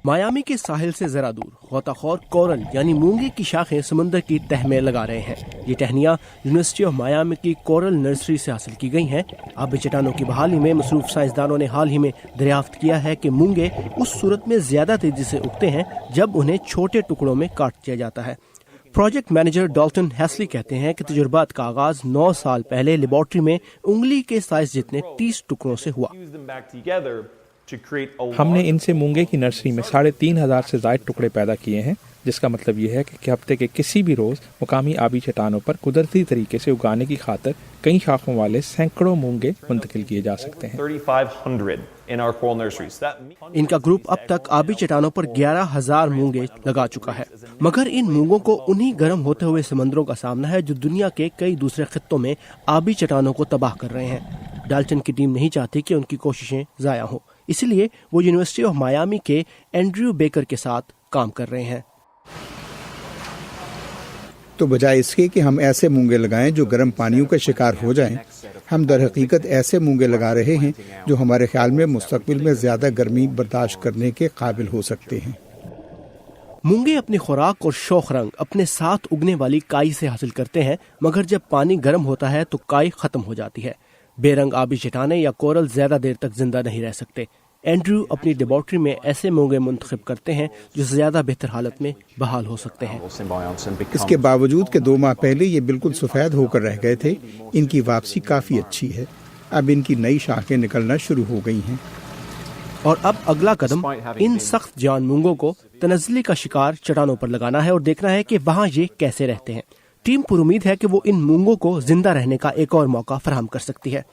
Miami के साहिल से जरा दूर गोताखोर कोरल यानी मूंगे की शाखें समुद्र की तह में लगा रहे हैं। ये टहनियाँ यूनिवर्सिटी ऑफ मायामी की कोरल नर्सरी से हासिल की गई हैं। आबी चट्टानों की बहाली में मसरूफ साइंसदानों ने हाल ही में दरियाफ्त किया है कि मूंगे उस सूरत में ज्यादा तेजी से उगते हैं जब उन्हें छोटे टुकड़ों में काट दिया जाता है। प्रोजेक्ट मैनेजर डॉल्टन हैस्ली कहते हैं कि तजुर्बात का आगाज 9 साल पहले लेबोरेटरी में उंगली के साइज जितने 30 टुकड़ों से हुआ। हमने इनसे मूंगे की नर्सरी में 3,500 से ज्यादा टुकड़े पैदा किए हैं, जिसका मतलब ये है कि हफ्ते के किसी भी रोज मुकामी आबी चट्टानों पर कुदरती तरीके से उगाने की खातिर कई शाखों वाले सैकड़ों मूंगे मुंतकिल किए जा सकते हैं। इनका ग्रुप अब तक आबी चट्टानों पर 11,000 मूंगे लगा चुका है, मगर इन मूंगों को उन्हीं गर्म होते हुए समंदरों का सामना है जो दुनिया के कई दूसरे खित्तों में आबी चट्टानों को तबाह कर रहे हैं। डाल्टन की टीम नहीं चाहती कि उनकी कोशिशें जाया हों, इसलिए वो यूनिवर्सिटी ऑफ मायामी के एंड्रयू बेकर के साथ काम कर रहे हैं। तो बजाय इसके कि हम ऐसे मूंगे लगाएं जो गर्म पानियों का शिकार हो जाएं, हम दर हकीकत ऐसे मूंगे लगा रहे हैं जो हमारे ख्याल में मुस्तकबिल में ज्यादा गर्मी बर्दाश्त करने के काबिल हो सकते हैं। मूंगे अपनी खुराक और शौक रंग अपने साथ उगने वाली काई से हासिल करते हैं, मगर जब पानी गर्म होता है तो काई खत्म हो जाती है। बेरंग आबी चट्टानें या कोरल ज्यादा देर तक जिंदा नहीं रह सकते। एंड्रयू अपनी लेबोरेटरी में ऐसे मूंगे मुंतखब करते हैं जो ज्यादा बेहतर हालत में बहाल हो सकते हैं। इसके बावजूद कि 2 माह पहले ये बिल्कुल सफेद होकर रह गए थे, इनकी वापसी काफी अच्छी है। अब इनकी नई शाखें निकलना शुरू हो गई हैं। और अब अगला कदम इन सख्त जान मूंगों को तनज़्ज़ुली का शिकार चट्टानों पर लगाना है और देखना है कि वहाँ ये कैसे रहते हैं। टीम पुरुमीद है कि वो इन मूंगों को जिंदा रहने का एक और मौका फराहम कर सकती है।